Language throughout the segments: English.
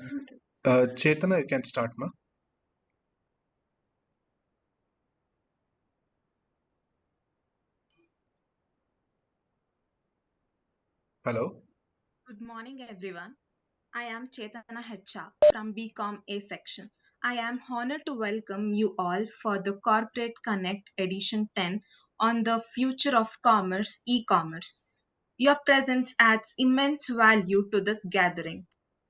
Chetana, you can start, ma. Hello. Good morning, everyone. I am Chetana Hecha from BCom A section. I am honored to welcome you all for the Corporate Connect Edition 10 on the future of commerce, e-commerce. Your presence adds immense value to this gathering.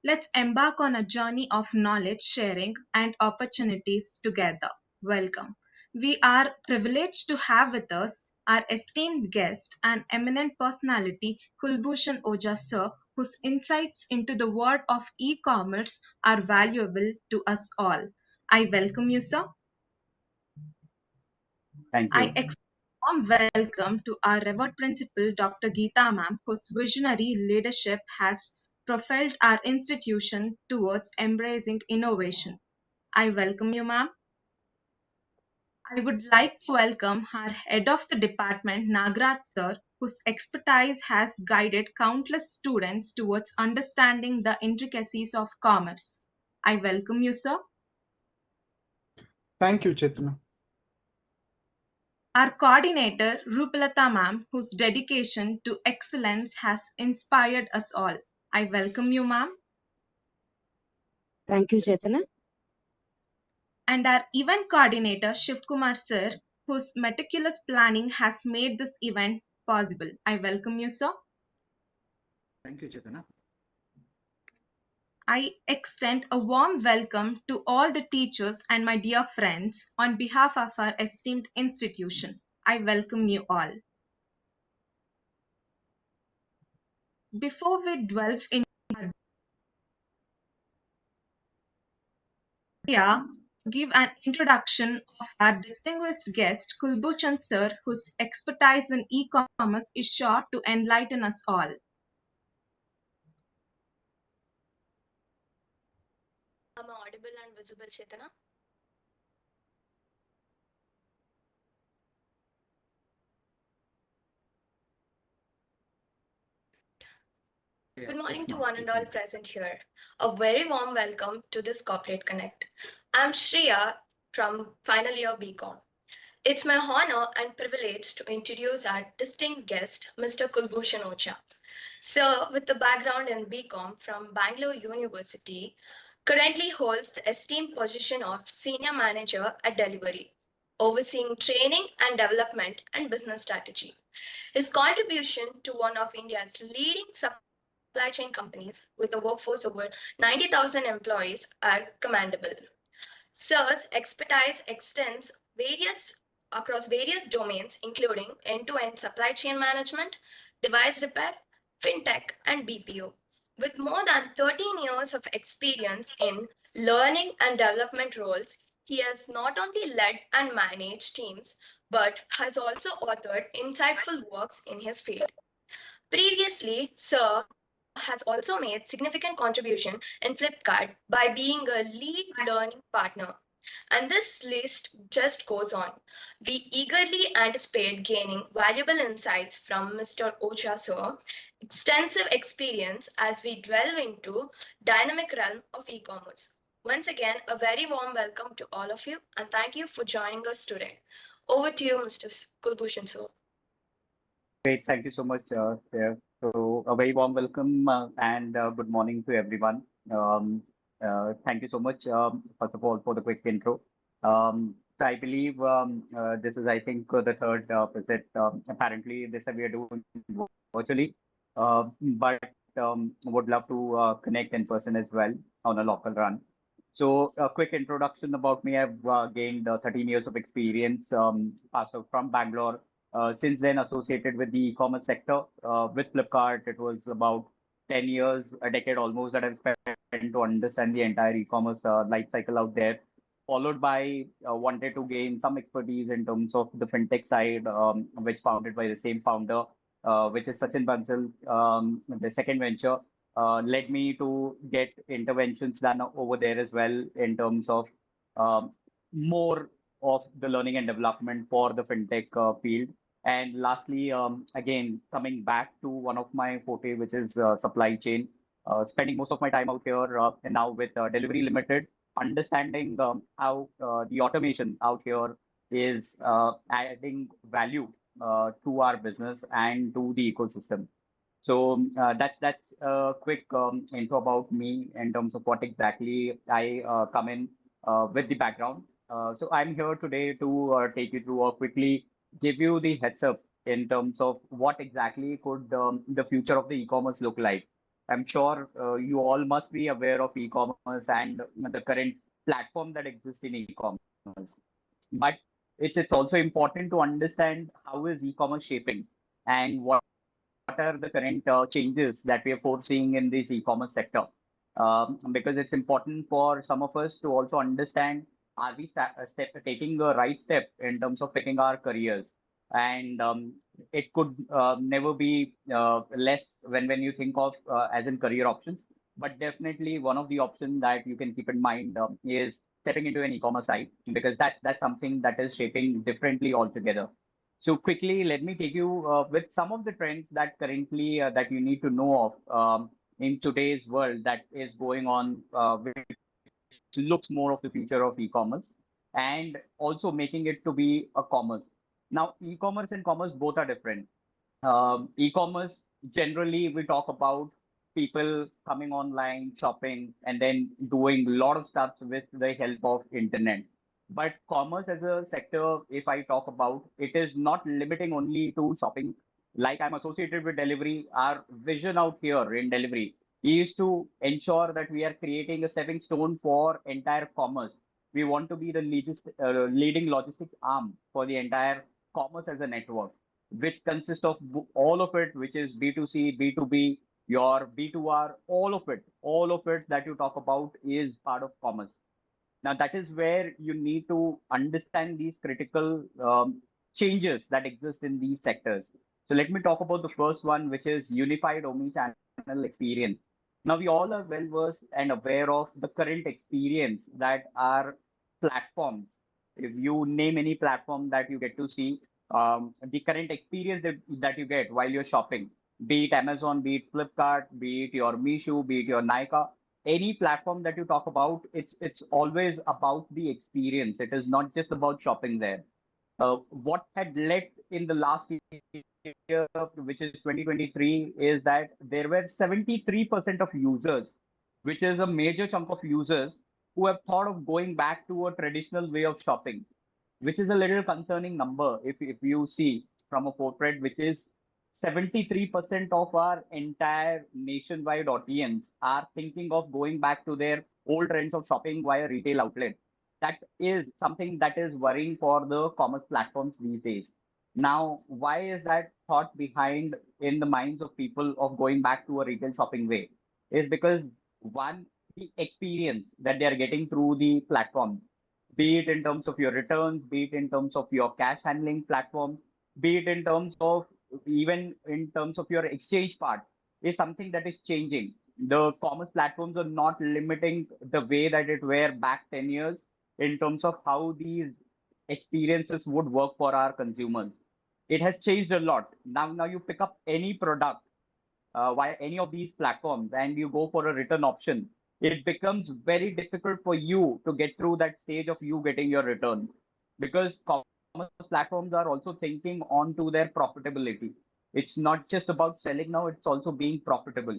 Let's embark on a journey of knowledge sharing and opportunities together. Welcome. We are privileged to have with us our esteemed guest and eminent personality, Kulbhushan Ojha sir, whose insights into the world of e-commerce are valuable to us all. I welcome you, sir. Thank I you. extend a warm welcome to our revered principal, Dr. Geeta ma'am, whose visionary leadership has propelled our institution towards embracing innovation. I welcome you, ma'am. I would like to welcome our head of the department, Nagraj sir, whose expertise has guided countless students towards understanding the intricacies of commerce. I welcome you, sir. Thank you, Chetana. Our coordinator, Rupalata ma'am, whose dedication to excellence has inspired us all. I welcome you, ma'am. Thank you, Chetana. And our event coordinator, Shiv Kumar sir, whose meticulous planning has made this event possible. I welcome you, sir. Thank you, Chetana. I extend a warm welcome to all the teachers and my dear friends on behalf of our esteemed institution. I welcome you all. Before we delve into India, give an introduction of our distinguished guest, Kulbhushan sir, whose expertise in e-commerce is sure to enlighten us all. Am I audible and visible, Chetana? Good morning to one and all present here. A very warm welcome to this Corporate Connect. I'm Shreya from final year BCom. It's my honor and privilege to introduce our distinct guest, Mr. Kulbhushan Ojha. Sir, with a background in BCom from Bangalore University, currently holds the esteemed position of Senior Manager at Delhivery, overseeing training and development and business strategy. His contribution to one of India's leading supply chain companies with a workforce over 90,000 employees are commendable. Sir's expertise extends across various domains, including end-to-end supply chain management, device repair, fintech, and BPO. With more than 13 years of experience in learning and development roles, he has not only led and managed teams, but has also authored insightful works in his field. Previously, Sir has also made significant contribution in Flipkart by being a lead learning partner. And this list just goes on. We eagerly anticipate gaining valuable insights from Mr. Ocha sir, extensive experience as we delve into dynamic realm of e-commerce. Once again, a very warm welcome to all of you and thank you for joining us today. Over to you, Mr. Kulbhushan sir. Great. Thank you so much, Chair. So a very warm welcome and good morning to everyone. Thank you so much, first of all, for the quick intro. So I believe this is, I think, the third visit. Apparently, this we are doing virtually, but would love to connect in person as well on a local run. So a quick introduction about me. I've gained 13 years of experience, passed out from Bangalore. Since then, associated with the e-commerce sector. With Flipkart, it was about 10 years, a decade almost, that I've spent to understand the entire e-commerce life cycle out there. Followed by wanted to gain some expertise in terms of the fintech side, which founded by the same founder, which is Sachin Bansal. The second venture led me to get interventions done over there as well in terms of um, more of the learning and development for the fintech field. And lastly, again, coming back to one of my forte, which is supply chain. spending most of my time out here and now with Delivery Limited, understanding how the automation out here is adding value to our business and to the ecosystem. So that's a quick intro about me in terms of what exactly I come in with the background. So I'm here today to take you through or quickly give you the heads up in terms of what exactly could the future of the e-commerce look like. I'm sure you all must be aware of e-commerce and the current platform that exists in e-commerce. But it's also important to understand how is e-commerce shaping and what are the current changes that we are foreseeing in this e-commerce sector. Because it's important for some of us to also understand, are we taking the right step in terms of picking our careers? And it could never be less when you think of as in career options. But definitely one of the options that you can keep in mind is stepping into an e-commerce site, because that's something that is shaping differently altogether. So quickly, let me take you with some of the trends that currently that you need to know of in today's world that is going on, which looks more of the future of e-commerce and also making it to be a commerce. Now, e-commerce and commerce both are different. E-commerce, generally, we talk about people coming online, shopping, and then doing a lot of stuff with the help of internet. But commerce as a sector, if I talk about, it is not limiting only to shopping. Like I'm associated with delivery, our vision out here in delivery is to ensure that we are creating a stepping stone for entire commerce. We want to be the leading logistics arm for the entire commerce as a network, which consists of all of it, which is B2C, B2B, your B2R, all of it that you talk about is part of commerce. Now, that is where you need to understand these critical changes that exist in these sectors. So let me talk about the first one, which is unified omni-channel experience. Now, we all are well versed and aware of the current experience that are platforms. If you name any platform that you get to see, the current experience that you get while you're shopping, be it Amazon, be it Flipkart, be it your Meesho, be it your Nykaa, any platform that you talk about, it's always about the experience. It is not just about shopping there. What had led in the last year, which is 2023, is that there were 73% of users, which is a major chunk of users who have thought of going back to a traditional way of shopping, which is a little concerning number if you see from a portrait, which is 73% of our entire nationwide audience are thinking of going back to their old trends of shopping via retail outlet. That is something that is worrying for the commerce platforms these days. Now, why is that thought behind in the minds of people of going back to a retail shopping way? Is because one, the experience that they are getting through the platform, be it in terms of your returns, be it in terms of your cash handling platform, be it in terms of even in terms of your exchange part, is something that is changing. The commerce platforms are not limiting the way that it were back 10 years in terms of how these experiences would work for our consumers. It has changed a lot. Now you pick up any product via any of these platforms and you go for a return option, it becomes very difficult for you to get through that stage of you getting your return, because commerce platforms are also thinking on to their profitability. It's not just about selling now, it's also being profitable.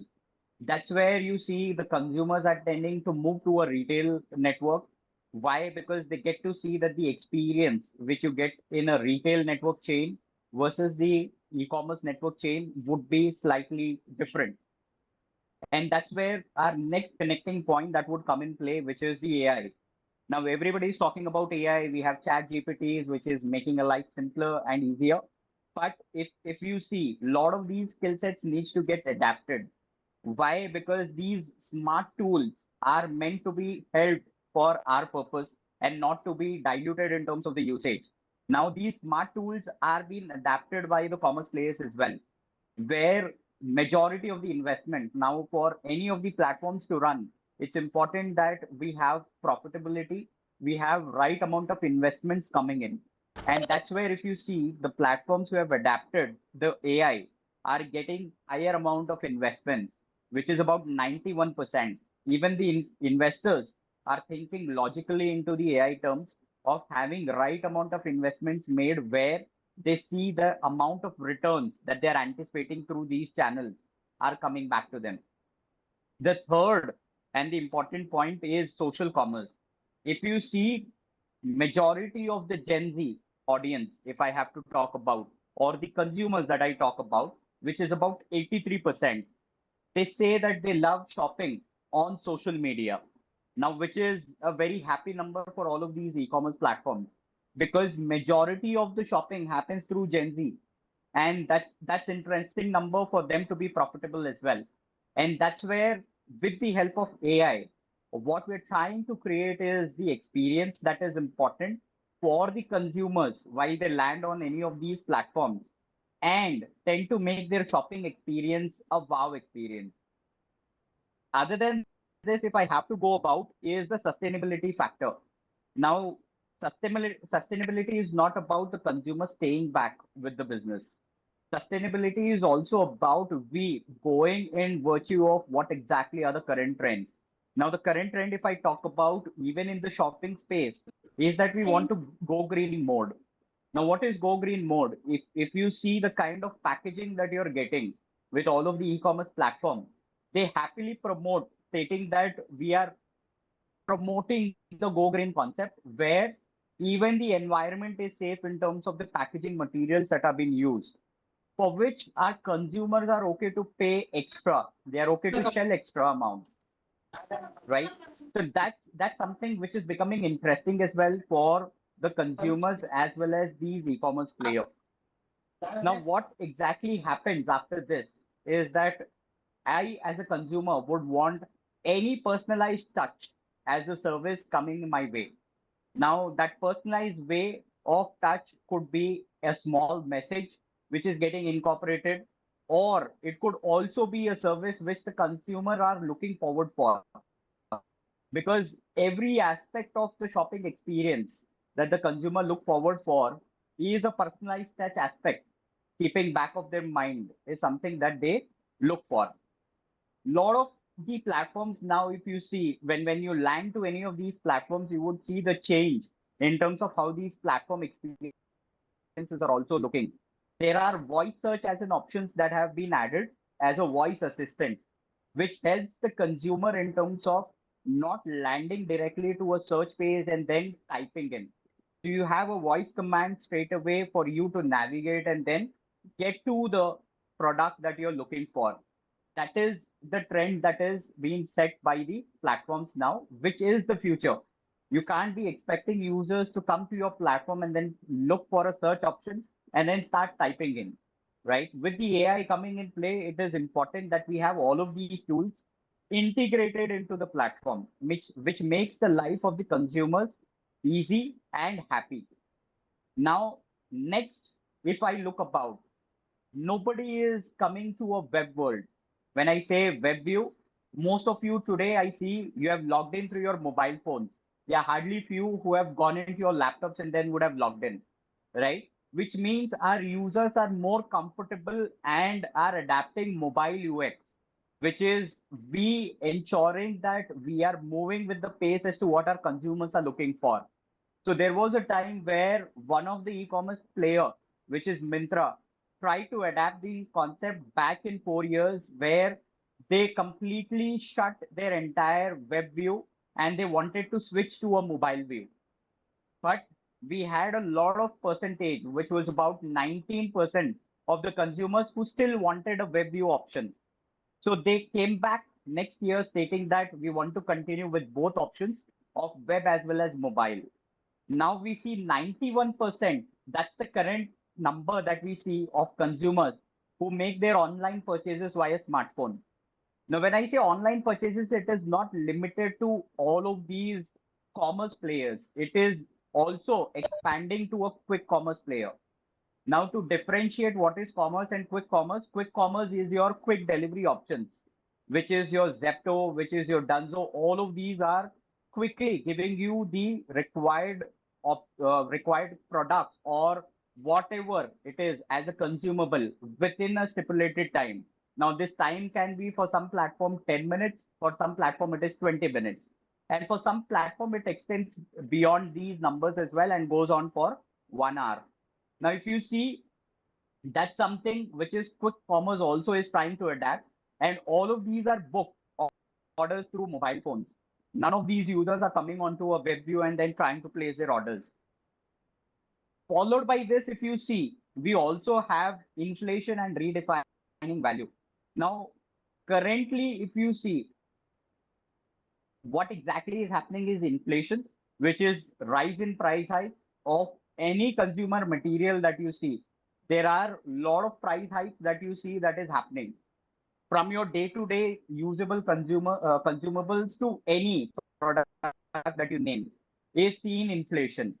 That's where you see the consumers are tending to move to a retail network. Why? Because they get to see that the experience which you get in a retail network chain versus the e-commerce network chain would be slightly different. And that's where our next connecting point that would come in play, which is the AI. Now everybody is talking about AI. We have chat GPTs, which is making a life simpler and easier. But if you see, a lot of these skill sets needs to get adapted. Why? Because these smart tools are meant to be held for our purpose and not to be diluted in terms of the usage. Now, these smart tools are being adapted by the commerce players as well, where majority of the investment now for any of the platforms to run, it's important that we have profitability, we have right amount of investments coming in. And that's where if you see the platforms who have adapted the AI are getting higher amount of investments. which is about 91%. Even the investors are thinking logically into the AI terms of having right amount of investments made where they see the amount of return that they're anticipating through these channels are coming back to them. The third and the important point is social commerce. If you see majority of the Gen Z audience, if I have to talk about, or the consumers that I talk about, which is about 83%, they say that they love shopping on social media. Now, which is a very happy number for all of these e-commerce platforms because majority of the shopping happens through Gen Z, and that's interesting number for them to be profitable as well. And that's where, with the help of AI, what we're trying to create is the experience that is important for the consumers while they land on any of these platforms and tend to make their shopping experience a wow experience. Other than this, if I have to go about, is the sustainability factor. Now, sustainability is not about the consumer staying back with the business. Sustainability is also about we going in virtue of what exactly are the current trends. Now, the current trend, if I talk about even in the shopping space, is that we want to go green mode. Now, what is go green mode? If you see the kind of packaging that you're getting with all of the e-commerce platforms, they happily promote stating that we are promoting the go green concept where even the environment is safe in terms of the packaging materials that are being used, for which our consumers are okay to pay extra. They are okay to shell extra amount, right? So that's something which is becoming interesting as well for the consumers as well as these e-commerce players. Now, what exactly happens after this is that I, as a consumer, would want any personalized touch as a service coming my way. Now, that personalized way of touch could be a small message which is getting incorporated, or it could also be a service which the consumer are looking forward for. Because every aspect of the shopping experience that the consumer look forward for is a personalized touch aspect. Keeping back of their mind is something that they look for. Lot of the platforms now, if you see when you land to any of these platforms, you would see the change in terms of how these platform experiences are also looking. There are voice search as an options that have been added as a voice assistant, which helps the consumer in terms of not landing directly to a search page and then typing in. So you have a voice command straight away for you to navigate and then get to the product that you're looking for. That is the trend that is being set by the platforms now, which is the future. You can't be expecting users to come to your platform and then look for a search option and then start typing in, right? With the AI coming in play, it is important that we have all of these tools integrated into the platform, which makes the life of the consumers easy and happy. Now, next, if I look about, nobody is coming to a web world. When I say web view, most of you today I see you have logged in through your mobile phones. There are hardly few who have gone into your laptops and then would have logged in, right? Which means our users are more comfortable and are adapting mobile UX, which is we ensuring that we are moving with the pace as to what our consumers are looking for. So there was a time where one of the e-commerce player, which is Mintra, tried to adapt the concept back in 4 years, where they completely shut their entire web view and they wanted to switch to a mobile view. But we had a lot of percentage, which was about 19% of the consumers who still wanted a web view option. So they came back next year stating that we want to continue with both options of web as well as mobile. Now we see 91%. That's the current number that we see of consumers who make their online purchases via smartphone. Now, when I say online purchases, it is not limited to all of these commerce players. It is also expanding to a quick commerce player. Now, to differentiate what is commerce and quick commerce is your quick delivery options, which is your Zepto, which is your Dunzo. All of these are quickly giving you the required products or whatever it is as a consumable within a stipulated time. Now, this time can be for some platform 10 minutes, for some platform it is 20 minutes. And for some platform, it extends beyond these numbers as well and goes on for 1 hour. Now, if you see, that's something which is quick commerce also is trying to adapt. And all of these are booked orders through mobile phones. None of these users are coming onto a web view and then trying to place their orders. Followed by this, if you see, we also have inflation and redefining value. Now, currently, if you see, what exactly is happening is inflation, which is rise in price hike of any consumer material that you see. There are a lot of price hikes that you see that is happening from your day-to-day usable consumables to any product that you name is seeing inflation.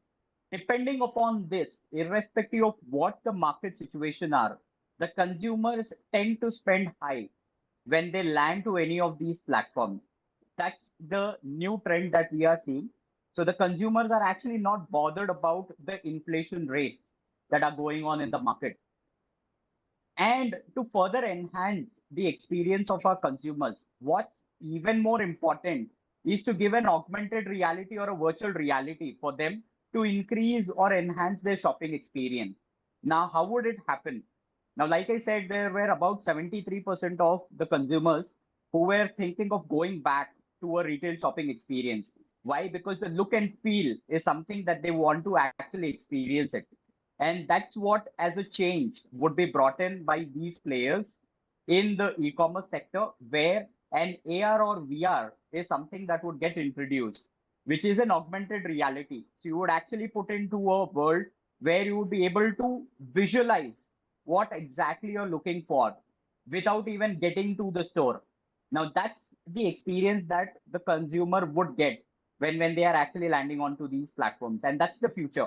Depending upon this, irrespective of what the market situation are, the consumers tend to spend high when they land to any of these platforms. That's the new trend that we are seeing. So the consumers are actually not bothered about the inflation rates that are going on in the market. And to further enhance the experience of our consumers, what's even more important is to give an augmented reality or a virtual reality for them to increase or enhance their shopping experience. Now, how would it happen? Now, like I said, there were about 73% of the consumers who were thinking of going back to a retail shopping experience. Why? Because the look and feel is something that they want to actually experience it. And that's what, as a change, would be brought in by these players in the e-commerce sector, where an AR or VR is something that would get introduced, which is an augmented reality. So you would actually put into a world where you would be able to visualize what exactly you're looking for without even getting to the store. Now that's the experience that the consumer would get when they are actually landing onto these platforms. And that's the future.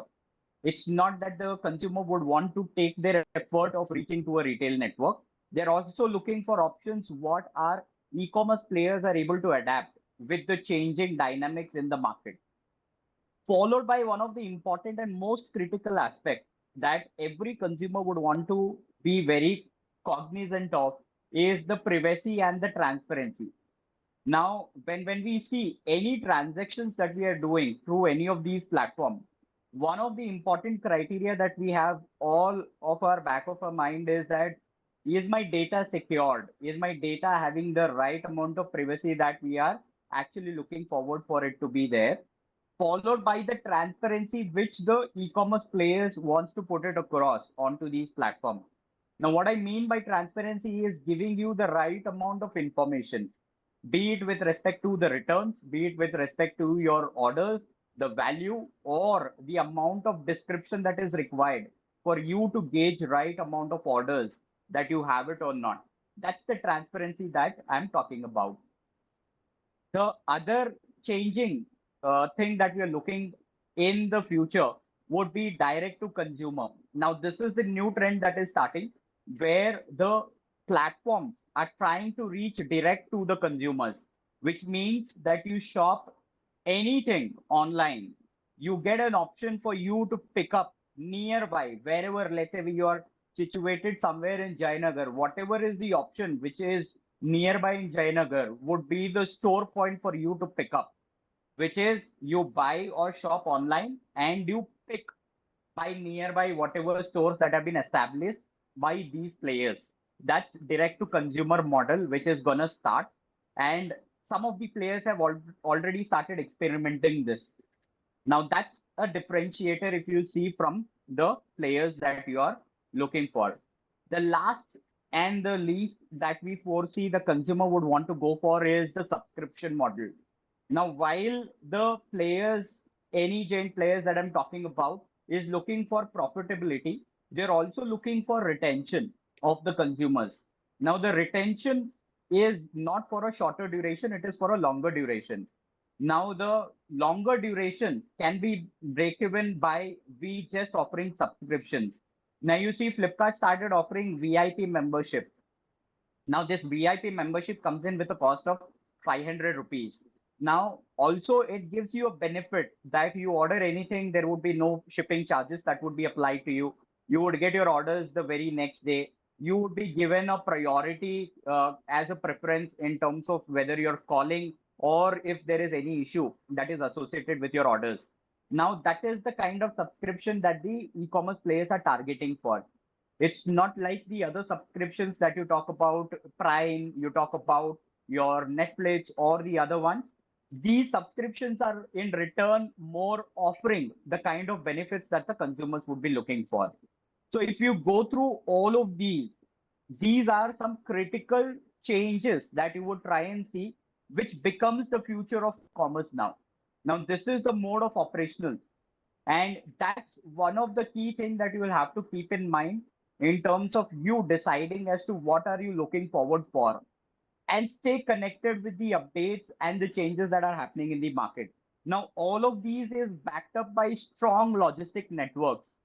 It's not that the consumer would want to take their effort of reaching to a retail network. They're also looking for options what our e-commerce players are able to adapt with the changing dynamics in the market. Followed by one of the important and most critical aspects that every consumer would want to be very cognizant of is the privacy and the transparency. Now, when we see any transactions that we are doing through any of these platforms, one of the important criteria that we have all of our back of our mind is my data secured? Is my data having the right amount of privacy that we are actually looking forward for it to be there? Followed by the transparency which the e-commerce players wants to put it across onto these platforms. Now, what I mean by transparency is giving you the right amount of information, be it with respect to the returns, be it with respect to your orders, the value, or the amount of description that is required for you to gauge right amount of orders that you have it or not. That's the transparency that I'm talking about. The other changing thing that we are looking in the future would be direct to consumer. Now, this is the new trend that is starting where the platforms are trying to reach direct to the consumers, which means that you shop anything online, you get an option for you to pick up nearby, wherever, let's say you are situated somewhere in Jayanagar, whatever is the option which is nearby in Jayanagar would be the store point for you to pick up, which is you buy or shop online and you pick by nearby whatever stores that have been established by these players. That's direct to consumer model, which is going to start. And some of the players have already started experimenting this. Now that's a differentiator if you see from the players that you are looking for. The last and the least that we foresee the consumer would want to go for is the subscription model. Now, while the players, any giant players that I'm talking about, is looking for profitability, they're also looking for retention of the consumers. Now, the retention is not for a shorter duration, it is for a longer duration. Now, the longer duration can be break even by we just offering subscriptions. Now, you see, Flipkart started offering VIP membership. Now, this VIP membership comes in with a cost of 500 rupees. Now, also, it gives you a benefit that you order anything, there would be no shipping charges that would be applied to you. You would get your orders the very next day. you would be given a priority as a preference in terms of whether you're calling or if there is any issue that is associated with your orders. Now, that is the kind of subscription that the e-commerce players are targeting for. It's not like the other subscriptions that you talk about, Prime, you talk about your Netflix or the other ones. These subscriptions are in return more offering the kind of benefits that the consumers would be looking for. So if you go through all of these are some critical changes that you would try and see, which becomes the future of commerce now. Now, this is the mode of operational. And that's one of the key things that you will have to keep in mind in terms of you deciding as to what are you looking forward for, and stay connected with the updates and the changes that are happening in the market. Now, all of these is backed up by strong logistic networks.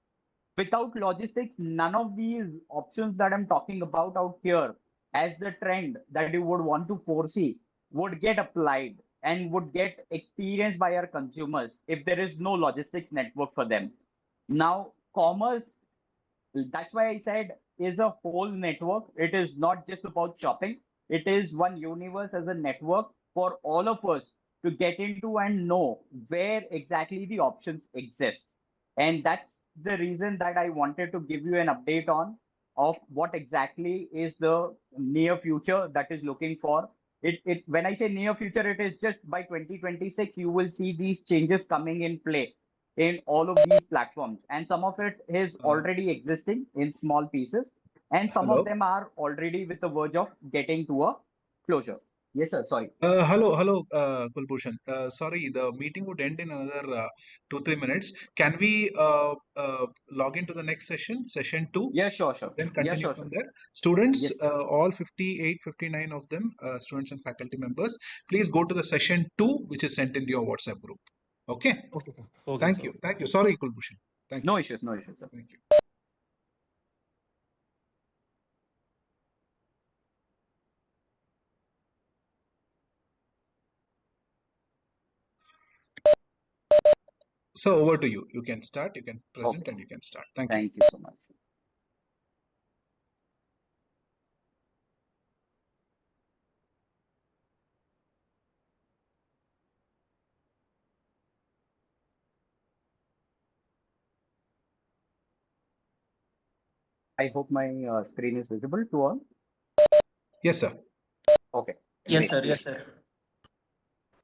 Without logistics, none of these options that I'm talking about out here as the trend that you would want to foresee would get applied and would get experienced by our consumers if there is no logistics network for them. Now, commerce, that's why I said, is a whole network. It is not just about shopping. It is one universe as a network for all of us to get into and know where exactly the options exist. And that's the reason that I wanted to give you an update on of what exactly is the near future that is looking for. It when I say near future, it is just by 2026, you will see these changes coming in play in all of these platforms, and some of it is Uh, already existing in small pieces, and some of Hello. them are already with the verge of getting to a closure. Yes, sir. Sorry. Hello, Kulbhushan. Sorry, the meeting would end in another 2-3 minutes. Can we log into the next session, session two, Yeah, sure, sure. then Yeah, continue sure, from sure. there? Students, Yes. all 58, 59 of them, students and faculty members, please go to the session two, which is sent in your WhatsApp group. Okay. Okay, sir. Okay, Thank sir. you. Thank you. Sorry, Kulbhushan. Thank No you. issues, no issues, sir. Thank you. So over to you. You can start, you can present, Okay. and you can start. Thank you. Thank you so much. I hope my screen is visible to all. Yes, sir. Okay, Yes, great. sir. Yes, sir.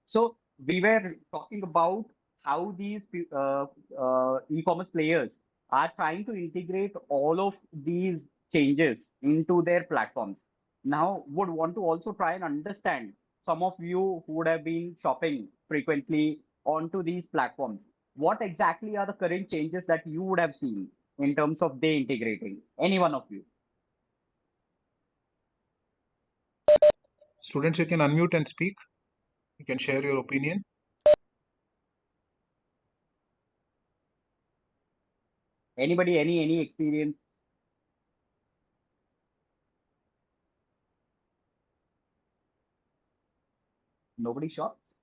So we were talking about how these e-commerce players are trying to integrate all of these changes into their platforms. Now, would want to also try and understand some of you who would have been shopping frequently onto these platforms. What exactly are the current changes that you would have seen in terms of they integrating? Any one of you? Students, you can unmute and speak. You can share your opinion. Anybody? Any experience? Nobody shops?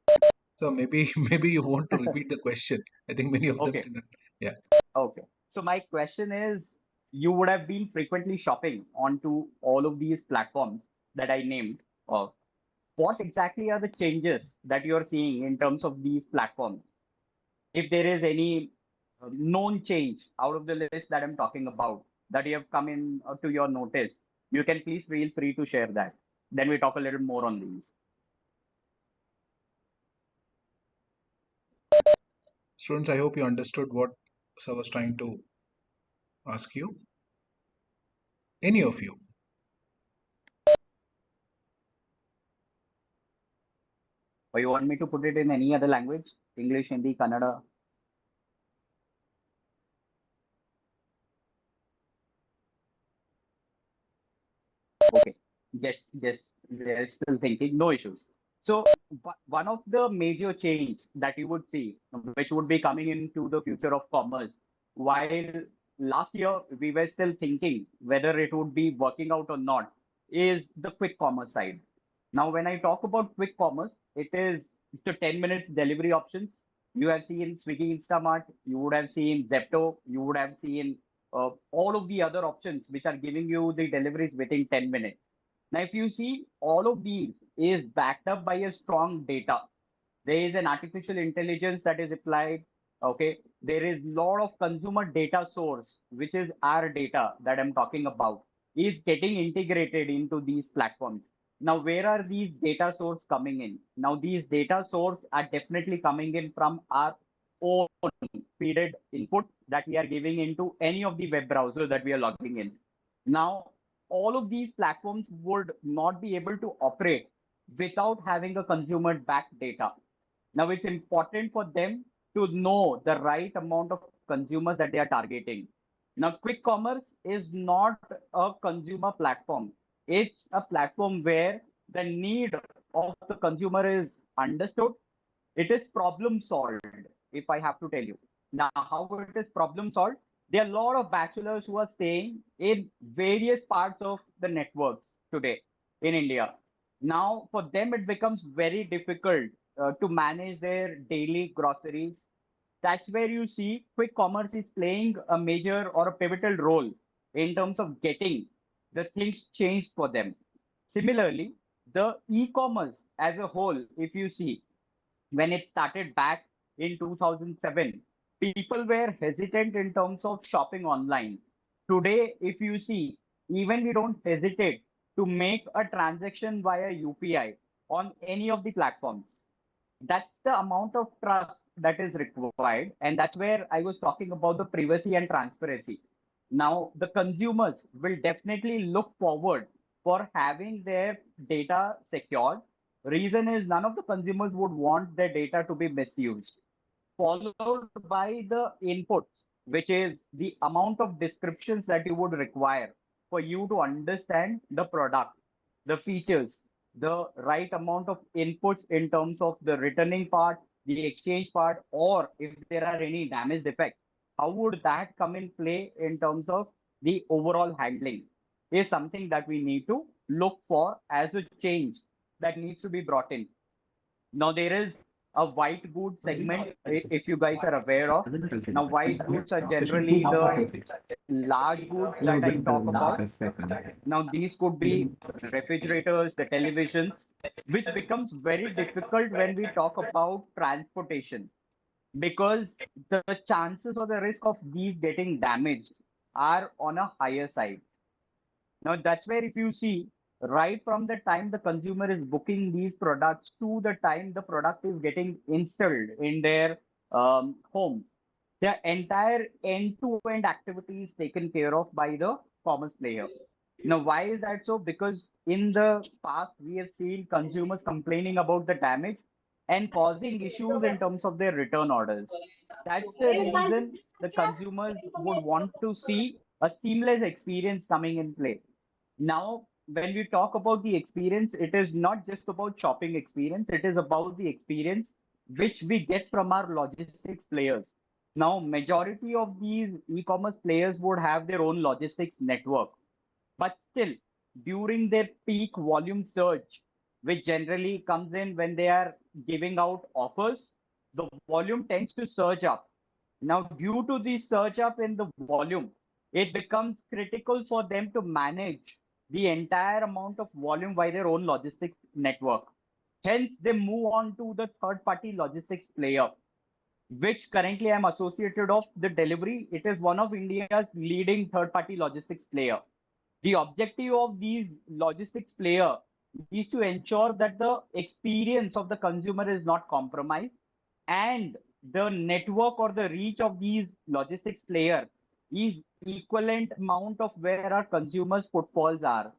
So maybe maybe you want to repeat the question. I think many of them Okay. didn't. Yeah. Okay. So my question is, you would have been frequently shopping onto all of these platforms that I named. What exactly are the changes that you're seeing in terms of these platforms? If there is any known change out of the list that I'm talking about that you have come in to your notice, you can please feel free to share that. Then we talk a little more on these. Students, I hope you understood what sir was trying to ask you. Any of you. Or you want me to put it in any other language? English, Hindi, Kannada? Okay. Yes, yes, they're still thinking, no issues. So one of the major change that you would see, which would be coming into the future of commerce, while last year we were still thinking whether it would be working out or not, is the quick commerce side. Now, when I talk about quick commerce, it is the 10 minutes delivery options. You have seen Swiggy Instamart, you would have seen Zepto, you would have seen all of the other options which are giving you the deliveries within 10 minutes. Now, if you see, all of these is backed up by a strong data. There is an artificial intelligence that is applied. Okay, there is lot of consumer data source, which is our data that I'm talking about, is getting integrated into these platforms. Now, where are these data source coming in? Now, these data source are definitely coming in from our own feeded inputs that we are giving into any of the web browser that we are logging in. Now, all of these platforms would not be able to operate without having a consumer backed data. Now, it's important for them to know the right amount of consumers that they are targeting. Now, quick commerce is not a consumer platform. It's a platform where the need of the consumer is understood. It is problem solved, if I have to tell you. Now, how it is problem solved? There are a lot of bachelors who are staying in various parts of the networks today in India. Now, for them, it becomes very difficult to manage their daily groceries. That's where you see quick commerce is playing a major or a pivotal role in terms of getting the things changed for them. Similarly, the e-commerce as a whole, if you see, when it started back in 2007, people were hesitant in terms of shopping online. Today, if you see, even we don't hesitate to make a transaction via UPI on any of the platforms. That's the amount of trust that is required. And that's where I was talking about the privacy and transparency. Now, the consumers will definitely look forward for having their data secured. Reason is none of the consumers would want their data to be misused. Followed by the inputs, which is the amount of descriptions that you would require for you to understand the product, the features, the right amount of inputs in terms of the returning part, the exchange part, or if there are any damage defects, how would that come in play in terms of the overall handling is something that we need to look for as a change that needs to be brought in. Now there is a white goods segment, if you guys are aware of. Now white goods are generally the large goods that I talk about. Now these could be refrigerators, the televisions, which becomes very difficult when we talk about transportation because the chances or the risk of these getting damaged are on a higher side. Now, that's where if you see, right from the time the consumer is booking these products to the time the product is getting installed in their home, the entire end-to-end activity is taken care of by the commerce player. Now, why is that so? Because in the past, we have seen consumers complaining about the damage and causing issues in terms of their return orders. That's the reason the consumers would want to see a seamless experience coming in play. Now, when we talk about the experience, it is not just about shopping experience, it is about the experience which we get from our logistics players. Now, majority of these e-commerce players would have their own logistics network, but still, during their peak volume surge, which generally comes in when they are giving out offers, the volume tends to surge up. Now, due to the surge up in the volume, it becomes critical for them to manage the entire amount of volume by their own logistics network. Hence, they move on to the third party logistics player, which currently I'm associated of the Delhivery. It is one of India's leading third party logistics player. The objective of these logistics player is to ensure that the experience of the consumer is not compromised and the network or the reach of these logistics player is equivalent amount of where our consumers footfalls are.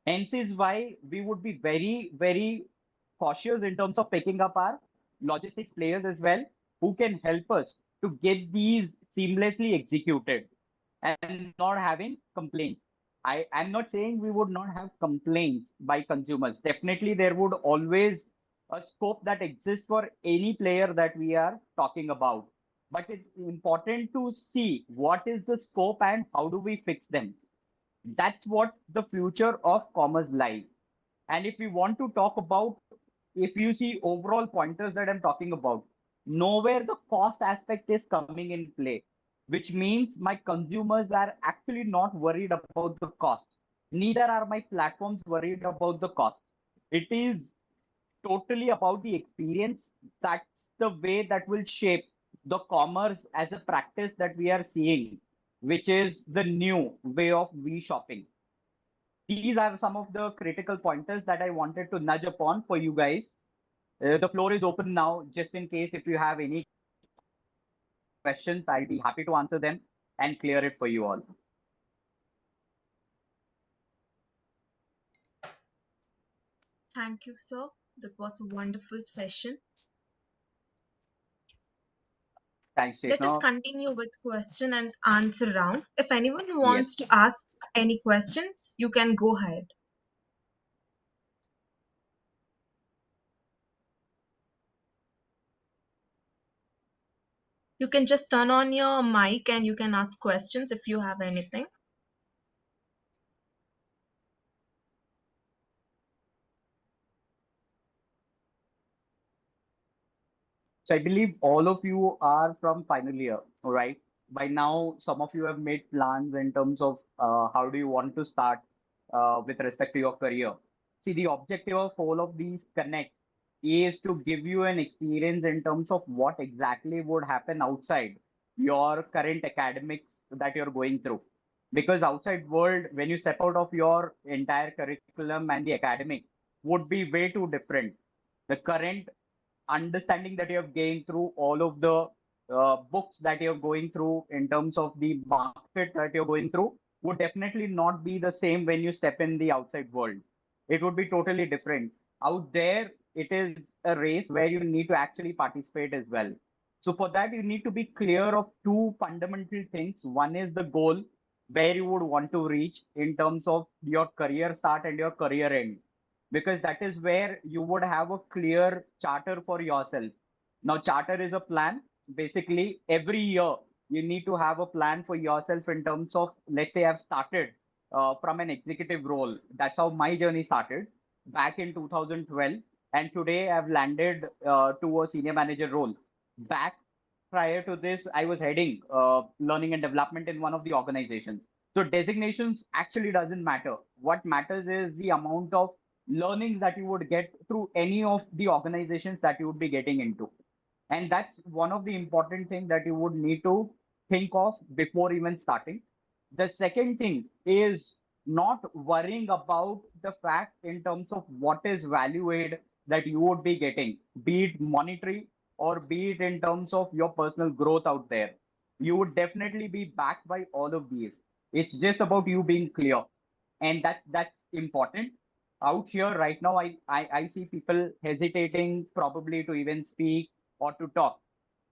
Hence is why we would be very, very cautious in terms of picking up our logistics players as well, who can help us to get these seamlessly executed and not having complaints. I'm not saying we would not have complaints by consumers. Definitely, there would always a scope that exists for any player that we are talking about. But it's important to see what is the scope and how do we fix them. That's what the future of commerce lies. And if we want to talk about, if you see overall pointers that I'm talking about, nowhere the cost aspect is coming in play which means my consumers are actually not worried about the cost. Neither are my platforms worried about the cost. It is totally about the experience. That's the way that will shape the commerce as a practice that we are seeing, which is the new way of we shopping. These are some of the critical pointers that I wanted to nudge upon for you guys. The floor is open now, just in case if you have any questions, I'll be happy to answer them and clear it for you all. Thank you, sir. That was a wonderful session. Thanks, Let us Chetna. continue with question and answer round. If anyone Yes. wants to ask any questions, you can go ahead. You can just turn on your mic and you can ask questions if you have anything. So I believe all of you are from final year, all right? By now, some of you have made plans in terms of how do you want to start with respect to your career. See, the objective of all of these connect is to give you an experience in terms of what exactly would happen outside your current academics that you're going through. Because outside world, when you step out of your entire curriculum and the academic, would be way too different. The current understanding that you have gained through all of the books that you're going through in terms of the market that you're going through would definitely not be the same when you step in the outside world. It would be totally different. Out there, it is a race where you need to actually participate as well. So for that, you need to be clear of two fundamental things. One is the goal where you would want to reach in terms of your career start and your career end, because that is where you would have a clear charter for yourself. Now, charter is a plan. Basically, every year you need to have a plan for yourself in terms of, let's say, I've started from an executive role. That's how my journey started back in 2012. And today I've landed to a senior manager role. Back prior to this, I was heading learning and development in one of the organizations. So designations actually doesn't matter. What matters is the amount of learnings that you would get through any of the organizations that you would be getting into. And that's one of the important things that you would need to think of before even starting. The second thing is not worrying about the fact in terms of what is value add that you would be getting, be it monetary or be it in terms of your personal growth out there. You would definitely be backed by all of these. It's just about you being clear. And that's important. Out here right now, I see people hesitating probably to even speak or to talk.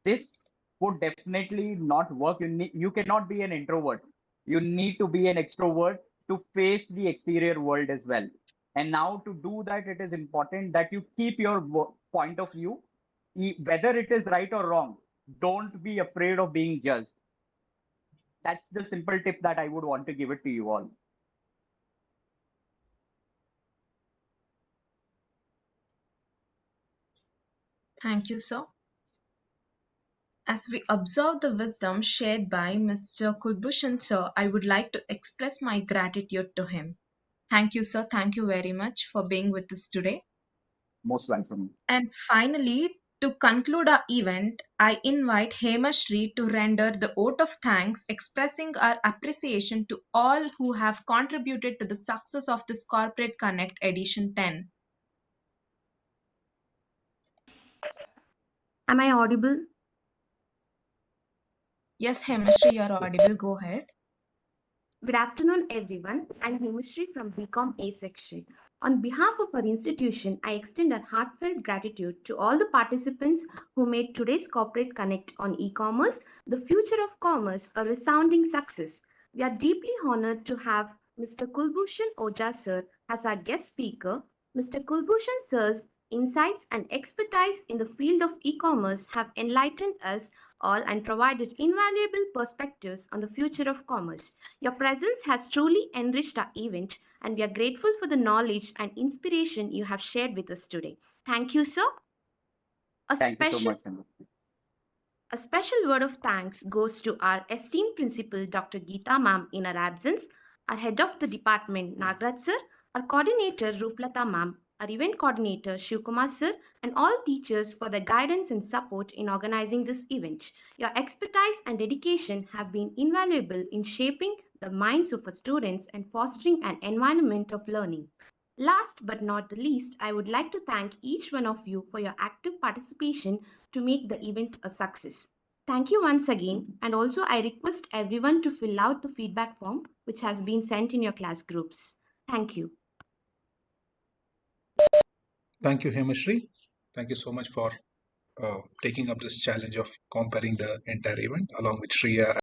This would definitely not work. You cannot be an introvert. You need to be an extrovert to face the exterior world as well. And now to do that, it is important that you keep your point of view, whether it is right or wrong. Don't be afraid of being judged. That's the simple tip that I would want to give it to you all. Thank you, sir. As we observe the wisdom shared by Mr. Kulbhushan, sir, I would like to express my gratitude to him. Thank you, sir. Thank you very much for being with us today. Most welcome. And finally, to conclude our event, I invite Hemashri to render the vote of thanks, expressing our appreciation to all who have contributed to the success of this Corporate Connect Edition 10. Am I audible? Yes, Hemashri, you're audible. Go ahead. Good afternoon, everyone. I'm Hemashri from BCom A section. On behalf of our institution, I extend our heartfelt gratitude to all the participants who made today's Corporate Connect on e-commerce, the future of commerce, a resounding success. We are deeply honored to have Mr. Kulbhushan Ojha sir as our guest speaker. Mr. Kulbhushan sir's insights and expertise in the field of e-commerce have enlightened us all and provided invaluable perspectives on the future of commerce. Your presence has truly enriched our event, and we are grateful for the knowledge and inspiration you have shared with us today. Thank you, sir. A Thank you so special much. Chandra. A special word of thanks goes to our esteemed principal, Dr. Geeta ma'am, in her absence, our head of the department, Nagraj sir, our coordinator, Ruplata ma'am, our event coordinator, Shivkumar sir, and all teachers for their guidance and support in organizing this event. Your expertise and dedication have been invaluable in shaping the minds of our students and fostering an environment of learning. Last but not the least, I would like to thank each one of you for your active participation to make the event a success. Thank you once again, and also I request everyone to fill out the feedback form which has been sent in your class groups. Thank you. Thank you, Hemashri. Thank you so much for taking up this challenge of comparing the entire event along with Shreya